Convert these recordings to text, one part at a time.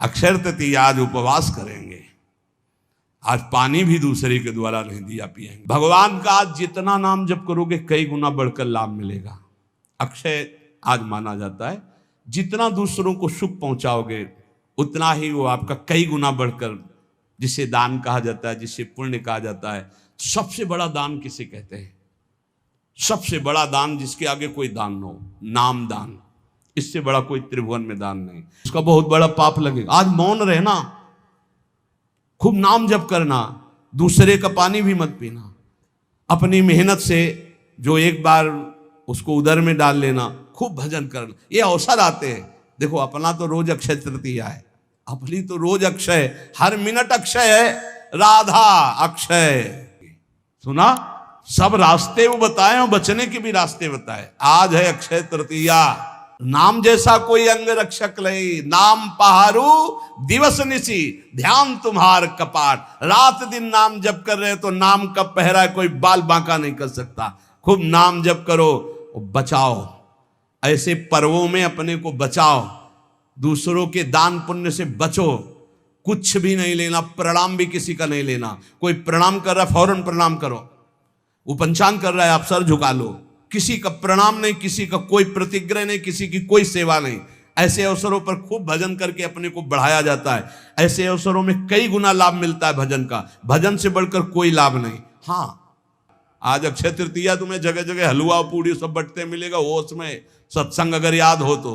अक्षय तृतीया आज उपवास करेंगे, आज पानी भी दूसरे के द्वारा नहीं दिया पिएंगे। भगवान का आज जितना नाम जप करोगे कई गुना बढ़कर लाभ मिलेगा। अक्षय आज माना जाता है, जितना दूसरों को सुख पहुंचाओगे उतना ही वो आपका कई गुना बढ़कर, जिसे दान कहा जाता है, जिसे पुण्य कहा जाता है। सबसे बड़ा दान किसे कहते हैं? सबसे बड़ा दान जिसके आगे कोई दान न हो, नाम दान। इससे बड़ा कोई त्रिभुवन में दान नहीं। उसका बहुत बड़ा पाप लगेगा। आज मौन रहना, खूब नाम जप करना, दूसरे का पानी भी मत पीना, अपनी मेहनत से जो एक बार उसको उदर में डाल लेना, खूब भजन करना। ये अवसर आते हैं। देखो अपना तो रोज अक्षय तृतीया है, अपनी तो रोज अक्षय, हर मिनट अक्षय है। राधा अक्षय, सुना? सब रास्ते वो बताए और बचने के भी रास्ते बताए। आज है अक्षय तृतीया। नाम जैसा कोई अंग रक्षक लई, नाम पहारू दिवस निशी, ध्यान तुम्हार कपाट। रात दिन नाम जप कर रहे तो नाम का पहरा कोई बाल बांका नहीं कर सकता। खूब नाम जप करो, बचाओ, ऐसे पर्वों में अपने को बचाओ, दूसरों के दान पुण्य से बचो। कुछ भी नहीं लेना, प्रणाम भी किसी का नहीं लेना। कोई प्रणाम कर रहा है फौरन प्रणाम करो, वो पंचांग कर रहा है आप सर झुका लो। किसी का प्रणाम नहीं, किसी का कोई प्रतिग्रह नहीं, किसी की कोई सेवा नहीं। ऐसे अवसरों पर खूब भजन करके अपने को बढ़ाया जाता है। ऐसे अवसरों में कई गुना लाभ मिलता है भजन का। भजन से बढ़कर कोई लाभ नहीं। हाँ, आज अक्षय तृतीया तुम्हें जगह जगह हलवा पूड़ी सब बटते मिलेगा। वो उसमें सत्संग अगर याद हो तो,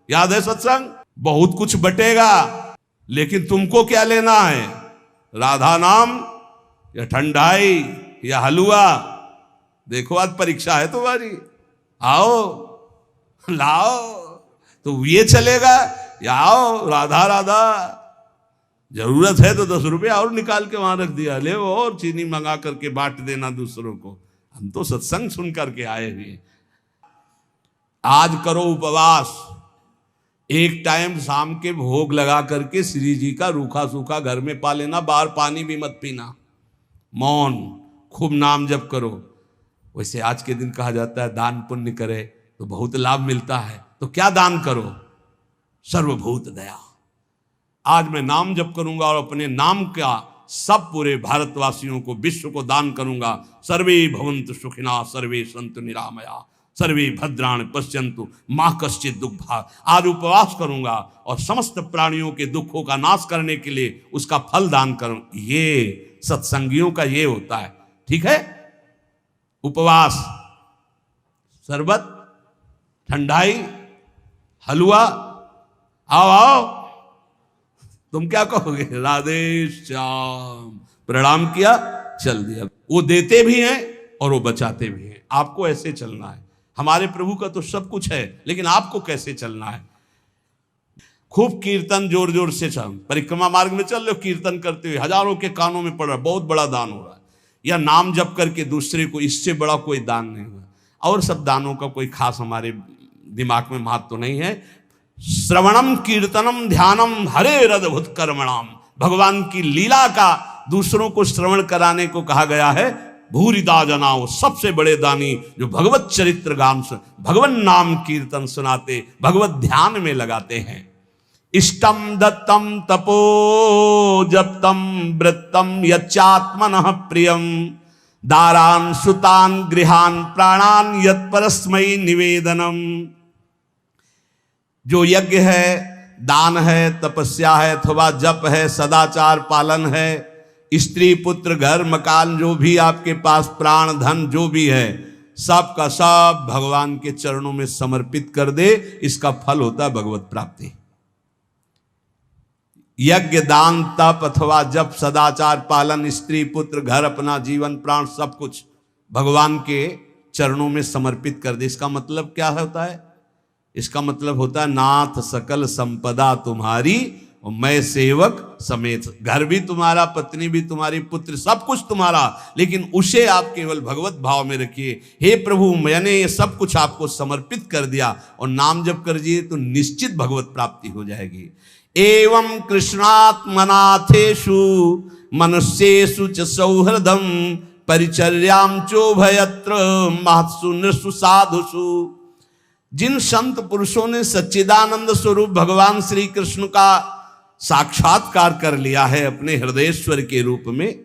याद है सत्संग? बहुत कुछ बटेगा, लेकिन तुमको क्या लेना है? राधा नाम या ठंडाई या हलवा? देखो आज परीक्षा है तुम्हारी, आओ लाओ। तो ये चलेगा या आओ राधा राधा। जरूरत है तो 10 रुपया और निकाल के वहां रख दिया, ले वो और चीनी मंगा करके बांट देना दूसरों को। हम तो सत्संग सुन करके आए हुए। आज करो उपवास, एक टाइम शाम के भोग लगा करके श्री जी का रूखा सूखा घर में पा लेना, बाहर पानी भी मत पीना, मौन, खूब नाम जप करो। वैसे आज के दिन कहा जाता है दान पुण्य करे तो बहुत लाभ मिलता है। तो क्या दान करो? सर्वभूत दया। आज मैं नाम जप करूंगा और अपने नाम का सब पूरे भारतवासियों को, विश्व को दान करूंगा। सर्वे भवन्तु सुखिनः, सर्वे सन्तु निरामया, सर्वे भद्राणि पश्यन्तु मा कश्चित् दुःखभाग्। आज उपवास करूंगा और समस्त प्राणियों के दुखों का नाश करने के लिए उसका फल दान करूं। ये सत्संगियों का ये होता है, ठीक है? उपवास, शरबत, ठंडाई, हलवा, आओ आओ। तुम क्या कहोगे? राधे श्याम, प्रणाम किया, चल दिया। वो देते भी हैं और वो बचाते भी हैं। आपको ऐसे चलना है। हमारे प्रभु का तो सब कुछ है, लेकिन आपको कैसे चलना है? खूब कीर्तन जोर जोर से चल, परिक्रमा मार्ग में चल रहे हो, कीर्तन करते हुए हजारों के कानों में पड़ रहा है, बहुत बड़ा दान हो रहा है। या नाम जप करके दूसरे को, इससे बड़ा कोई दान नहीं हुआ। और सब दानों का कोई खास हमारे दिमाग में महत्व तो नहीं है। श्रवणम कीर्तनम ध्यानम हरे रदभुत कर्मणाम। भगवान की लीला का दूसरों को श्रवण कराने को कहा गया है। भूरिदा जनाओ, सबसे बड़े दानी जो भगवत चरित्र गान सुन, भगवान नाम कीर्तन सुनाते, भगवत ध्यान में लगाते हैं। इष्टम दत्तम तपो जप्तम वृत्तम यच्चात्मनः प्रियम, दारान सुतान गृहान प्राणान यत्परस्मै निवेदनम। जो यज्ञ है, दान है, तपस्या है, अथवा जप है, सदाचार पालन है, स्त्री पुत्र घर मकान जो भी आपके पास, प्राण धन जो भी है, सब का सब भगवान के चरणों में समर्पित कर दे, इसका फल होता है भगवत प्राप्ति। यज्ञ, दान, तप अथवा जप, सदाचार पालन, स्त्री पुत्र घर, अपना जीवन प्राण सब कुछ भगवान के चरणों में समर्पित कर दे। इसका मतलब क्या होता है? इसका मतलब होता है नाथ सकल संपदा तुम्हारी और मैं सेवक समेत। घर भी तुम्हारा, पत्नी भी तुम्हारी, पुत्र सब कुछ तुम्हारा, लेकिन उसे आप केवल भगवत भाव में रखिए। हे प्रभु, मैंने ये सब कुछ आपको समर्पित कर दिया और नाम जप कर दिए तो निश्चित भगवत प्राप्ति हो जाएगी। एवं कृष्णात्मनाथेषु मनुष्येषु च सौहृदम परिचर्याम चोभयत्र महत्सु नृषु साधुषु। जिन संत पुरुषों ने सच्चिदानंद स्वरूप भगवान श्री कृष्ण का साक्षात्कार कर लिया है अपने हृदयेश्वर के रूप में,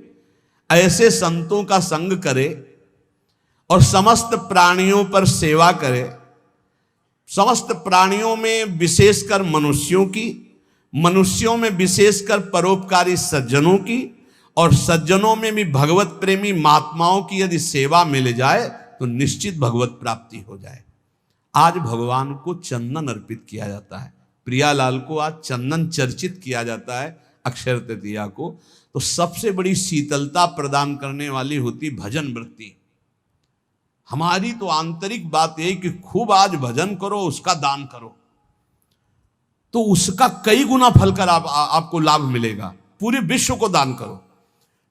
ऐसे संतों का संग करे और समस्त प्राणियों पर सेवा करे। समस्त प्राणियों में विशेषकर मनुष्यों की, मनुष्यों में विशेषकर परोपकारी सज्जनों की, और सज्जनों में भी भगवत प्रेमी महात्माओं की यदि सेवा मिल जाए तो निश्चित भगवत प्राप्ति हो जाए। आज भगवान को चंदन अर्पित किया जाता है, प्रियालाल को आज चंदन चर्चित किया जाता है अक्षय तृतीया को। तो सबसे बड़ी शीतलता प्रदान करने वाली होती भजन वृत्ति। हमारी तो आंतरिक बात यही कि खूब आज भजन करो, उसका दान करो, तो उसका कई गुना फल कर आपको लाभ मिलेगा। पूरे विश्व को दान करो,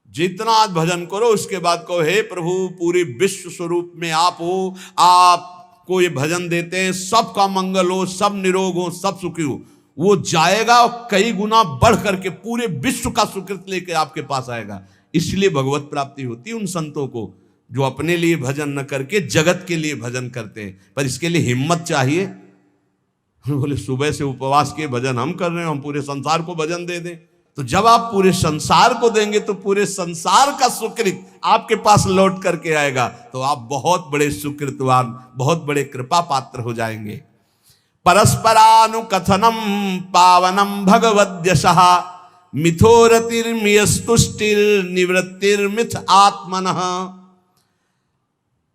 जितना आज भजन करो उसके बाद कहो हे प्रभु पूरे विश्व स्वरूप में आप हो, आपको ये भजन देते हैं, सबका मंगल हो, सब निरोग हो, सब सुखी हो। वो जाएगा और कई गुना बढ़ करके पूरे विश्व का सुकृत लेके आपके पास आएगा। इसलिए भगवत प्राप्ति होती है उन संतों को जो अपने लिए भजन न करके जगत के लिए भजन करते हैं। पर इसके लिए हिम्मत चाहिए। बोले सुबह से उपवास के भजन हम कर रहे हैं, हम पूरे संसार को भजन दे दें। तो जब आप पूरे संसार को देंगे तो पूरे संसार का सुकृत आपके पास लौट करके आएगा, तो आप बहुत बड़े सुकृतवान, बहुत बड़े कृपा पात्र हो जाएंगे। परस्परानुकथनम पावनम भगवद्यशः मिथोरतिर्मियस्तुष्टिर्निवृत्तिर्मिथ आत्मनः।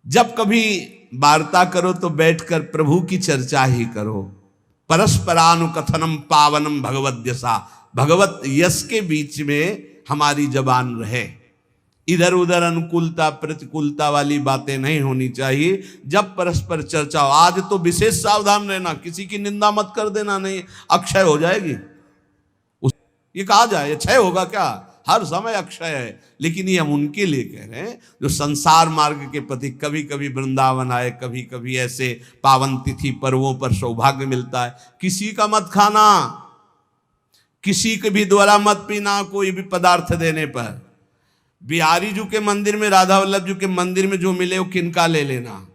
जब कभी वार्ता करो तो बैठकर प्रभु की चर्चा ही करो। परस्परानुकथनम पावनम भगवद्यशा, भगवत यश के बीच में हमारी जबान रहे। इधर उधर अनुकूलता प्रतिकूलता वाली बातें नहीं होनी चाहिए। जब परस्पर चर्चा हो, आज तो विशेष सावधान रहना, किसी की निंदा मत कर देना, नहीं अक्षय हो जाएगी। ये कहा जाए क्षय होगा क्या, हर समय अक्षय है। लेकिन ये हम उनके लिए कह रहे हैं जो संसार मार्ग के प्रति कभी कभी वृंदावन आए, कभी कभी ऐसे पावन तिथि पर्वों पर सौभाग्य मिलता है। किसी का मत खाना, किसी के भी द्वारा मत पीना, कोई भी पदार्थ देने पर। बिहारी जी के मंदिर में, राधा वल्लभ जी के मंदिर में जो मिले वो किनका ले लेना,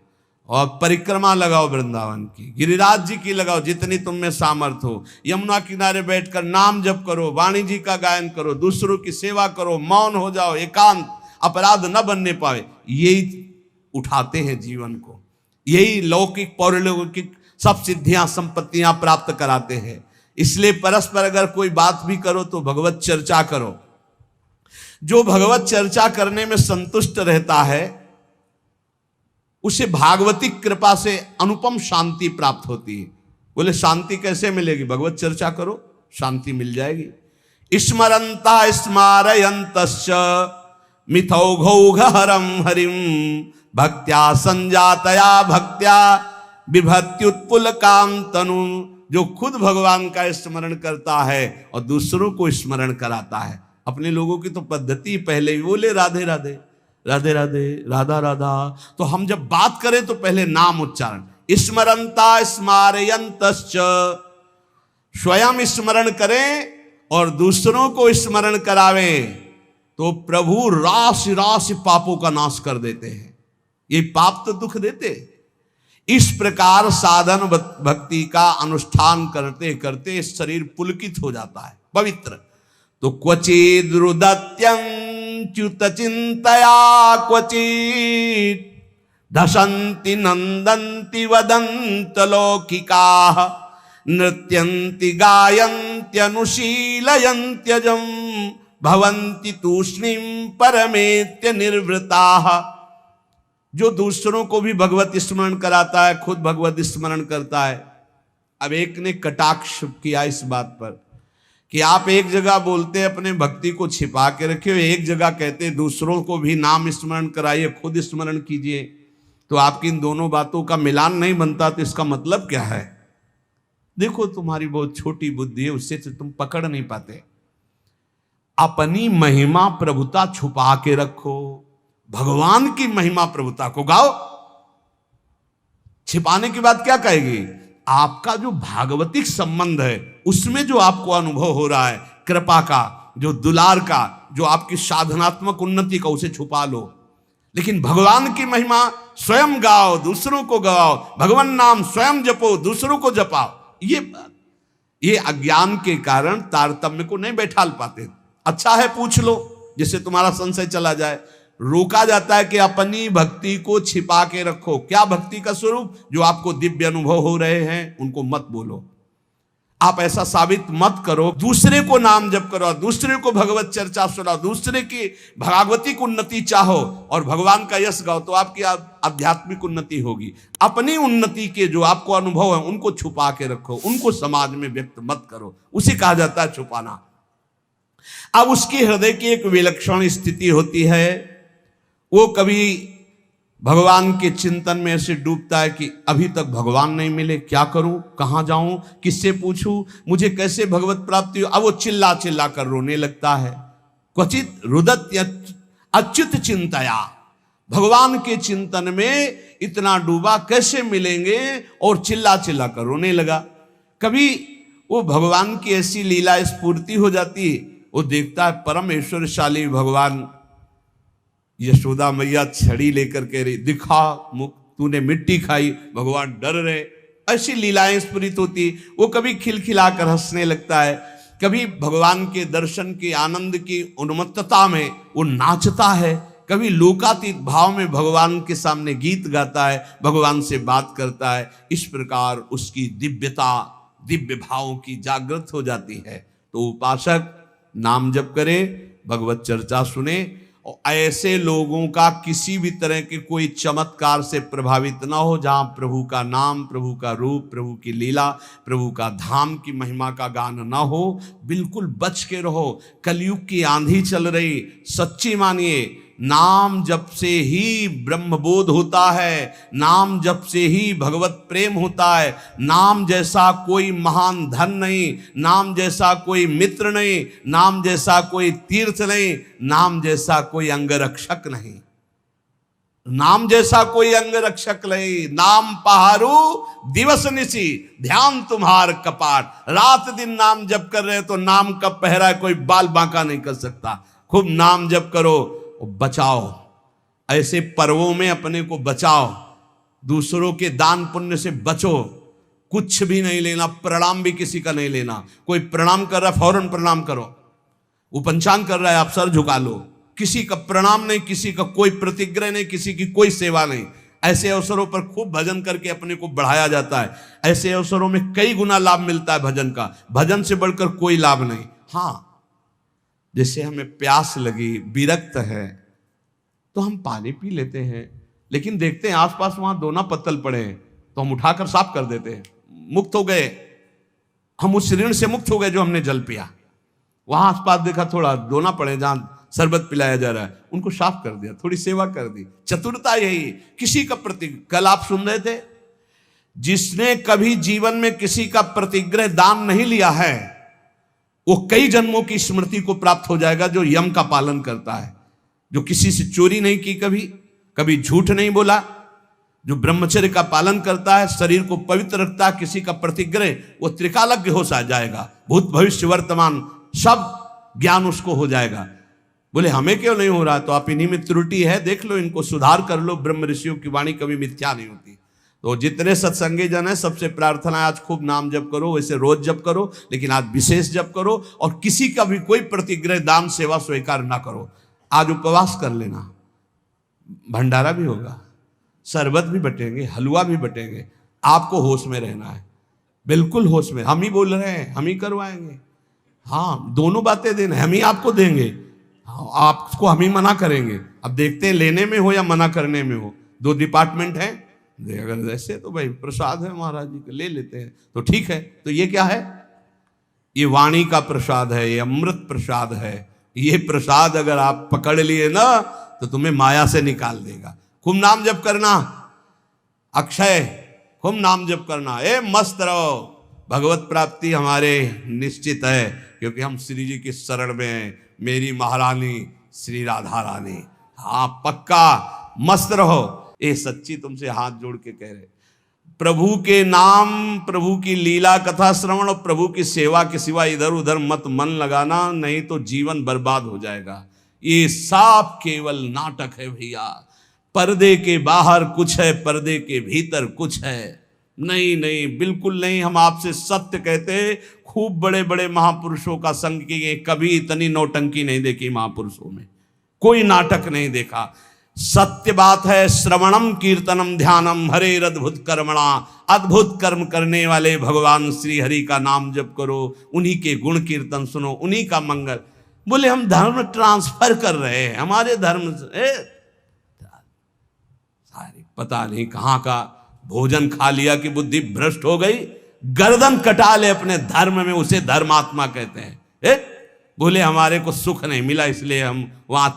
और परिक्रमा लगाओ वृंदावन की, गिरिराज जी की लगाओ, जितनी तुम में सामर्थ्य हो। यमुना किनारे बैठकर नाम जप करो, वाणी जी का गायन करो, दूसरों की सेवा करो, मौन हो जाओ, एकांत, अपराध न बनने पाए। यही उठाते हैं जीवन को, यही लौकिक पौरलौकिक सब सिद्धियां संपत्तियां प्राप्त कराते हैं। इसलिए परस्पर अगर कोई बात भी करो तो भगवत चर्चा करो। जो भगवत चर्चा करने में संतुष्ट रहता है उसे भागवतिक कृपा से अनुपम शांति प्राप्त होती है। बोले शांति कैसे मिलेगी? भगवत चर्चा करो, शांति मिल जाएगी। स्मरंता स्मारयन्तश्च मिथौघौघहरं हरिं भक्त्या संजातया भक्त्या बिभत्युत्पुलकां तनु। जो खुद भगवान का स्मरण करता है और दूसरों को स्मरण कराता है। अपने लोगों की तो पद्धति पहले ही बोले राधे राधे राधे राधे राधा राधा, तो हम जब बात करें तो पहले नाम उच्चारण। स्मरंता स्मारयन्तश्च, स्वयं स्मरण करें और दूसरों को स्मरण करावें तो प्रभु राशि राशि पापों का नाश कर देते हैं। ये पाप तो दुख देते। इस प्रकार साधन भक्ति का अनुष्ठान करते करते शरीर पुलकित हो जाता है, पवित्र। तो क्वचिद्रुदत्यंच्युत चिंतया क्वचित् धसन्ति नंदन्ति वदन्त लौकिकाः नृत्यन्ति गायन्ति अनुशीलयन्त्यजं भवन्ति तूष्णीं परमेत्य निर्वृताः। जो दूसरों को भी भगवत स्मरण कराता है, खुद भगवत स्मरण करता है। अब एक ने कटाक्ष किया इस बात पर कि आप एक जगह बोलते हैं अपने भक्ति को छिपा के रखे हो, एक जगह कहते हैं दूसरों को भी नाम स्मरण कराइए, खुद स्मरण कीजिए। तो आपकी इन दोनों बातों का मिलान नहीं बनता, तो इसका मतलब क्या है? देखो तुम्हारी बहुत छोटी बुद्धि है, उससे तुम पकड़ नहीं पाते। अपनी महिमा प्रभुता छुपा के रखो, भगवान की महिमा प्रभुता को गाओ। छिपाने की बात क्या कहेगी? आपका जो भागवतिक संबंध है उसमें जो आपको अनुभव हो रहा है कृपा का, जो दुलार का, जो आपकी साधनात्मक उन्नति का, उसे छुपा लो। लेकिन भगवान की महिमा स्वयं गाओ, दूसरों को गाओ। भगवान नाम स्वयं जपो, दूसरों को जपाओ। ये अज्ञान के कारण तारतम्य को नहीं बैठाल पाते। अच्छा है पूछ लो जिससे तुम्हारा संशय चला जाए। रोका जाता है कि अपनी भक्ति को छिपा के रखो। क्या भक्ति का स्वरूप? जो आपको दिव्य अनुभव हो रहे हैं उनको मत बोलो, आप ऐसा साबित मत करो। दूसरे को नाम जप करो, दूसरे को भगवत चर्चा सुनाओ, दूसरे की भागवतिक उन्नति चाहो और भगवान का यश गाओ, तो आपकी आध्यात्मिक उन्नति होगी। अपनी उन्नति के जो आपको अनुभव है उनको छुपा के रखो, उनको समाज में व्यक्त मत करो, उसे कहा जाता है छुपाना। अब उसकी हृदय की एक विलक्षण स्थिति होती है, वो कभी भगवान के चिंतन में ऐसे डूबता है कि अभी तक भगवान नहीं मिले, क्या करूं, कहां जाऊं, किससे पूछूं, मुझे कैसे भगवत प्राप्ति हो। अब वो चिल्ला चिल्ला कर रोने लगता है। क्वचित रुदत अच्युत चिंतया, भगवान के चिंतन में इतना डूबा, कैसे मिलेंगे, और चिल्ला चिल्ला कर रोने लगा। कभी वो भगवान की ऐसी लीला स्फूर्ति हो जाती है, वो देखता है परम ऐश्वर्यशाली भगवान, यशोदा मैया छड़ी लेकर के रही, दिखा मुख, तूने मिट्टी खाई, भगवान डर रहे, ऐसी लीलाएं स्फुरित होती। वो कभी खिलखिलाकर हंसने लगता है, कभी भगवान के दर्शन के आनंद की उन्मत्तता में वो नाचता है, कभी लोकातीत भाव में भगवान के सामने गीत गाता है, भगवान से बात करता है। इस प्रकार उसकी दिव्यता, दिव्य भावों की जागृत हो जाती है। तो उपासक नाम जप करे, भगवत चर्चा सुने, और ऐसे लोगों का किसी भी तरह के कोई चमत्कार से प्रभावित ना हो। जहां प्रभु का नाम, प्रभु का रूप, प्रभु की लीला, प्रभु का धाम की महिमा का गान ना हो, बिल्कुल बच के रहो। कलयुग की आंधी चल रही, सच्ची मानिए, नाम जप से ही ब्रह्मबोध होता है, नाम जप से ही भगवत प्रेम होता है। नाम जैसा कोई महान धन नहीं, नाम जैसा कोई मित्र नहीं, नाम जैसा कोई तीर्थ नहीं, नाम जैसा कोई अंगरक्षक नहीं, नाम जैसा कोई अंगरक्षक नहीं। नाम पहारू दिवस निशी, ध्यान तुम्हार कपाट। रात दिन नाम जप कर रहे तो नाम का पहरा कोई बाल बांका नहीं कर सकता। खूब नाम जप करो, बचाओ, ऐसे पर्वों में अपने को बचाओ, दूसरों के दान पुण्य से बचो। कुछ भी नहीं लेना, प्रणाम भी किसी का नहीं लेना। कोई प्रणाम कर रहा है फौरन प्रणाम करो, वो पंचांग कर रहा है आप सर झुका लो, किसी का प्रणाम नहीं, किसी का कोई प्रतिग्रह नहीं, किसी की कोई सेवा नहीं। ऐसे अवसरों पर खूब भजन करके अपने को बढ़ाया जाता है। ऐसे अवसरों में कई गुना लाभ मिलता है भजन का, भजन से बढ़कर कोई लाभ नहीं। हाँ, जैसे हमें प्यास लगी, विरक्त है, तो हम पानी पी लेते हैं, लेकिन देखते हैं आसपास वहां दोना पत्तल पड़े हैं तो हम उठाकर साफ कर देते हैं, मुक्त हो गए, हम उस ऋण से मुक्त हो गए जो हमने जल पिया। वहां आसपास देखा थोड़ा दोना पड़े जहां शरबत पिलाया जा रहा है, उनको साफ कर दिया, थोड़ी सेवा कर दी। चतुरता यही, किसी का प्रति, कल आप सुन रहे थे, जिसने कभी जीवन में किसी का प्रतिग्रह दान नहीं लिया है वो कई जन्मों की स्मृति को प्राप्त हो जाएगा। जो यम का पालन करता है, जो किसी से चोरी नहीं की, कभी झूठ नहीं बोला, जो ब्रह्मचर्य का पालन करता है, शरीर को पवित्र रखता है, किसी का प्रतिग्रह, वो त्रिकालज्ञ हो जाएगा। भूत भविष्य वर्तमान सब ज्ञान उसको हो जाएगा। बोले हमें क्यों नहीं हो रहा? तो आप इन्हीं में त्रुटि है, देख लो, इनको सुधार कर लो। ब्रह्म ऋषियों की वाणी कभी मिथ्या नहीं होती। तो जितने सत्संगी जन है, सबसे प्रार्थना है आज खूब नाम जप करो, वैसे रोज जप करो, लेकिन आज विशेष जप करो, और किसी का भी कोई प्रतिग्रह दान सेवा स्वीकार ना करो। आज उपवास कर लेना, भंडारा भी होगा, शरबत भी बटेंगे, हलवा भी बटेंगे। आपको होश में रहना है, बिल्कुल होश में। हम ही बोल रहे हैं, हम ही करवाएंगे। हाँ, दोनों बातें देना, हम ही आपको देंगे, आपको हम ही मना करेंगे। अब देखते हैं लेने में हो या मना करने में हो, दो डिपार्टमेंट है। अगर ऐसे तो भाई प्रसाद है महाराज जी का, ले लेते हैं तो ठीक है। तो ये क्या है? ये वाणी का प्रसाद है, ये अमृत प्रसाद है। ये प्रसाद अगर आप पकड़ लिए ना तो तुम्हें माया से निकाल देगा। खूब नाम जप करना, अक्षय, खूब नाम जप करना, मस्त रहो। भगवत प्राप्ति हमारे निश्चित है, क्योंकि हम श्री जी की शरण में हैं। मेरी महारानी श्री राधा रानी, हाँ पक्का मस्त रहो। ये सच्ची तुमसे हाथ जोड़ के कह रहे, प्रभु के नाम, प्रभु की लीला कथा श्रवण और प्रभु की सेवा के सिवा इधर उधर मत मन लगाना, नहीं तो जीवन बर्बाद हो जाएगा। ये सब केवल नाटक है भैया। पर्दे के बाहर कुछ है, पर्दे के भीतर कुछ है। नहीं नहीं, बिल्कुल नहीं। हम आपसे सत्य कहते हैं, खूब बड़े बड़े महापुरुषों का संग किए, कभी इतनी नौटंकी नहीं देखी महापुरुषों में, कोई नाटक नहीं देखा। सत्य बात है। श्रवणम कीर्तनम ध्यानम हरे अद्भुत कर्मणा, अद्भुत कर्म करने वाले भगवान श्री हरि का नाम जप करो, उन्हीं के गुण कीर्तन सुनो, उन्हीं का मंगल। बोले हम धर्म ट्रांसफर कर रहे हैं, हमारे धर्म से सारी पता नहीं कहां का भोजन खा लिया कि बुद्धि भ्रष्ट हो गई, गर्दन कटा ले अपने धर्म में, उसे धर्मात्मा कहते हैं। बोले हमारे को सुख नहीं मिला, इसलिए हम वहां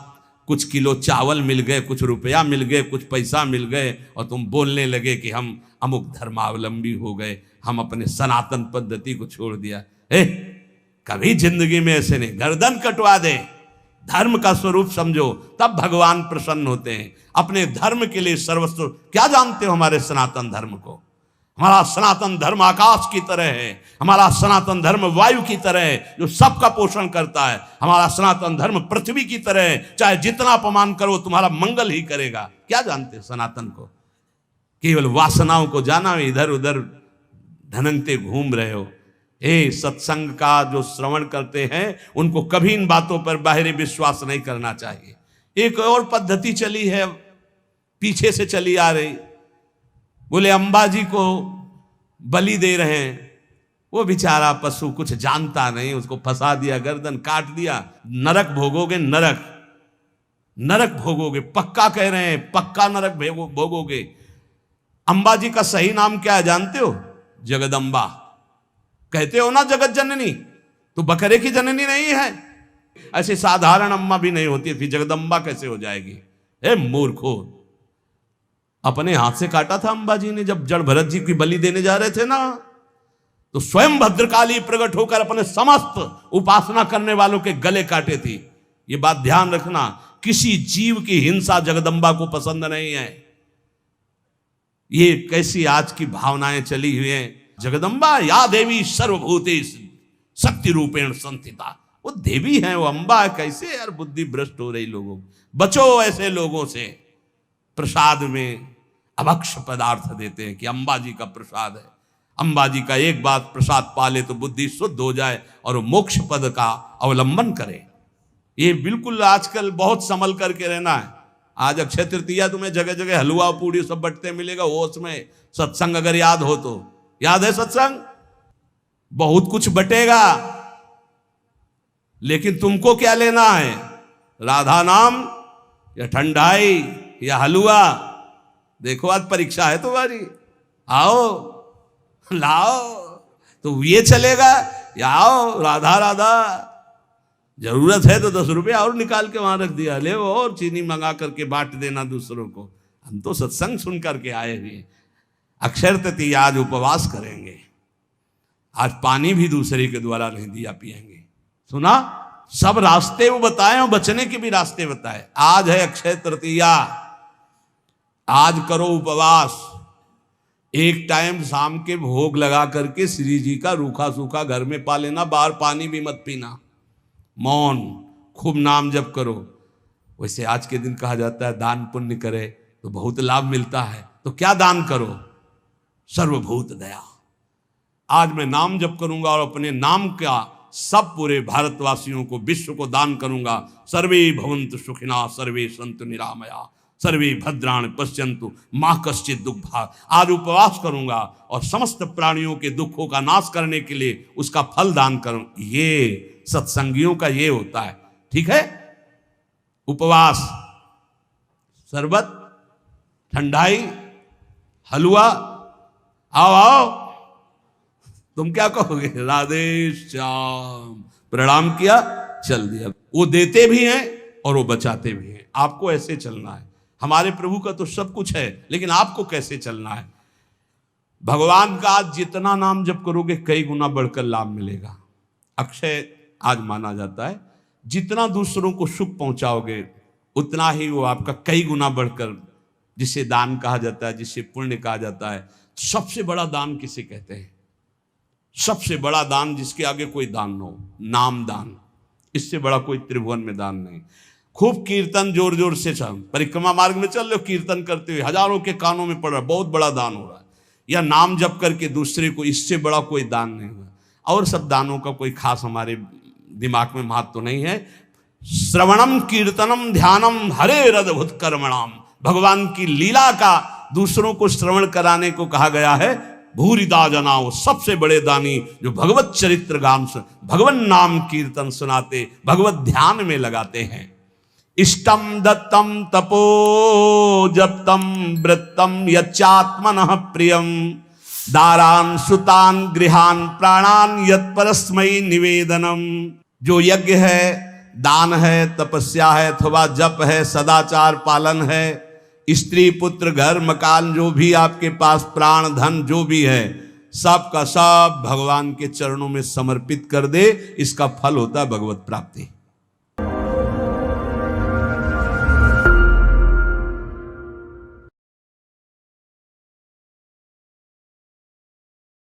कुछ किलो चावल मिल गए, कुछ रुपया मिल गए, कुछ पैसा मिल गए, और तुम बोलने लगे कि हम अमुक धर्मावलंबी हो गए, हम अपने सनातन पद्धति को छोड़ दिया। कभी जिंदगी में ऐसे नहीं, गर्दन कटवा दे, धर्म का स्वरूप समझो, तब भगवान प्रसन्न होते हैं। अपने धर्म के लिए सर्वस्व। क्या जानते हो हमारे सनातन धर्म को? हमारा सनातन धर्म आकाश की तरह है, हमारा सनातन धर्म वायु की तरह है जो सबका पोषण करता है, हमारा सनातन धर्म पृथ्वी की तरह है, चाहे जितना अपमान करो तुम्हारा मंगल ही करेगा। क्या जानते हो सनातन को? केवल वासनाओं को जाना, इधर उधर धनंते घूम रहे हो। सत्संग का जो श्रवण करते हैं उनको कभी इन बातों पर बाहरी विश्वास नहीं करना चाहिए। एक और पद्धति चली है, पीछे से चली आ रही। बोले अंबाजी को बलि दे रहे हैं, वो बेचारा पशु कुछ जानता नहीं, उसको फंसा दिया, गर्दन काट दिया, नरक भोगोगे, नरक नरक भोगोगे, पक्का कह रहे हैं, पक्का नरक भोगोगे। अंबाजी का सही नाम क्या है जानते हो? जगदम्बा। कहते हो ना जगत जननी, तो बकरे की जननी नहीं है। ऐसे साधारण अम्मा भी नहीं होती, फिर जगदम्बा कैसे हो जाएगी? मूर्खो, अपने हाथ से काटा था अंबाजी ने जब जड़ भरत जी की बलि देने जा रहे थे ना, तो स्वयं भद्रकाली प्रकट होकर अपने समस्त उपासना करने वालों के गले काटे थी। ये बात ध्यान रखना, किसी जीव की हिंसा जगदम्बा को पसंद नहीं है। ये कैसी आज की भावनाएं चली हुई हैं। जगदम्बा या देवी सर्वभूतेषु शक्ति रूपेण संस्थिता, वो देवी है, वो अम्बा है। कैसे यार बुद्धि भ्रष्ट हो रही लोगों। बचो ऐसे लोगों से। प्रसाद में अभक्ष पदार्थ देते हैं कि अंबाजी का प्रसाद है, अंबाजी का एक बात प्रसाद पाले तो बुद्धि शुद्ध हो जाए और वो मोक्ष पद का अवलंबन करे। ये बिल्कुल आजकल बहुत संभल करके रहना है। आज अक्षय तृतीया तुम्हें जगह जगह हलवा पूड़ी सब बटते मिलेगा, वो उसमें सत्संग अगर याद हो तो। याद है सत्संग? बहुत कुछ बटेगा, लेकिन तुमको क्या लेना है? राधा नाम या ठंडाई या हलवा? देखो आज परीक्षा है तुम्हारी, आओ लाओ, तो ये चलेगा या आओ राधा राधा। जरूरत है तो 10 रुपये और निकाल के वहां रख दिया, ले वो और चीनी मंगा करके बांट देना दूसरों को। हम तो सत्संग सुन करके आए हुए। अक्षय तृतीया आज उपवास करेंगे, आज पानी भी दूसरे के द्वारा नहीं दिया पिएंगे। सुना? सब रास्ते वो बताए और बचने के भी रास्ते बताए। आज है अक्षय तृतीया, आज करो उपवास। एक टाइम शाम के भोग लगा करके श्री जी का रूखा सूखा घर में पा लेना, बाहर पानी भी मत पीना, मौन, खूब नाम जप करो। वैसे आज के दिन कहा जाता है दान पुण्य करे तो बहुत लाभ मिलता है, तो क्या दान करो? सर्वभूत दया। आज मैं नाम जप करूंगा और अपने नाम का सब पूरे भारतवासियों को, विश्व को दान करूंगा। सर्वे भवन्तु सुखिना सर्वे सन्तु निरामया सर्वे भद्राणि पश्यन्तु मा कश्चित् दुःखभाग्। आज उपवास करूंगा और समस्त प्राणियों के दुखों का नाश करने के लिए उसका फल दान करूं। ये सत्संगियों का ये होता है, ठीक है? उपवास, शरबत, ठंडाई, हलवा, आओ आओ। तुम क्या कहोगे? राधे श्याम, प्रणाम किया, चल दिया। वो देते भी हैं और वो बचाते भी हैं। आपको ऐसे चलना है। हमारे प्रभु का तो सब कुछ है, लेकिन आपको कैसे चलना है? भगवान का आज जितना नाम जप करोगे कई गुना बढ़कर लाभ मिलेगा। अक्षय आज माना जाता है, जितना दूसरों को सुख पहुंचाओगे उतना ही वो आपका कई गुना बढ़कर, जिसे दान कहा जाता है, जिसे पुण्य कहा जाता है। सबसे बड़ा दान किसे कहते हैं? सबसे बड़ा दान जिसके आगे कोई दान न हो, नाम दान। इससे बड़ा कोई त्रिभुवन में दान नहीं। खूब कीर्तन जोर जोर से चल, परिक्रमा मार्ग में चल लो, कीर्तन करते हुए हजारों के कानों में पड़ रहा, बहुत बड़ा दान हो रहा है। या नाम जप करके दूसरे को, इससे बड़ा कोई दान नहीं हुआ। और सब दानों का कोई खास हमारे दिमाग में महत्व तो नहीं है। श्रवणम कीर्तनम ध्यानम हरे रदभुत कर्मणाम, भगवान की लीला का दूसरों को श्रवण कराने को कहा गया है। भूरिदा जनाओ, सबसे बड़े दानी जो भगवत चरित्र गान से भगवान नाम कीर्तन सुनाते, भगवत ध्यान में लगाते हैं। इष्टम दत्तम तपो जप्तम वृत्तम यच्चात्मनः प्रियम दारान सुतान गृहान प्राणान यत्परस्मै निवेदनम। जो यज्ञ है, दान है, तपस्या है, अथवा जप है, सदाचार पालन है, स्त्री पुत्र घर मकान जो भी आपके पास प्राण धन जो भी है, सब का सब भगवान के चरणों में समर्पित कर दे, इसका फल होता है भगवत प्राप्ति।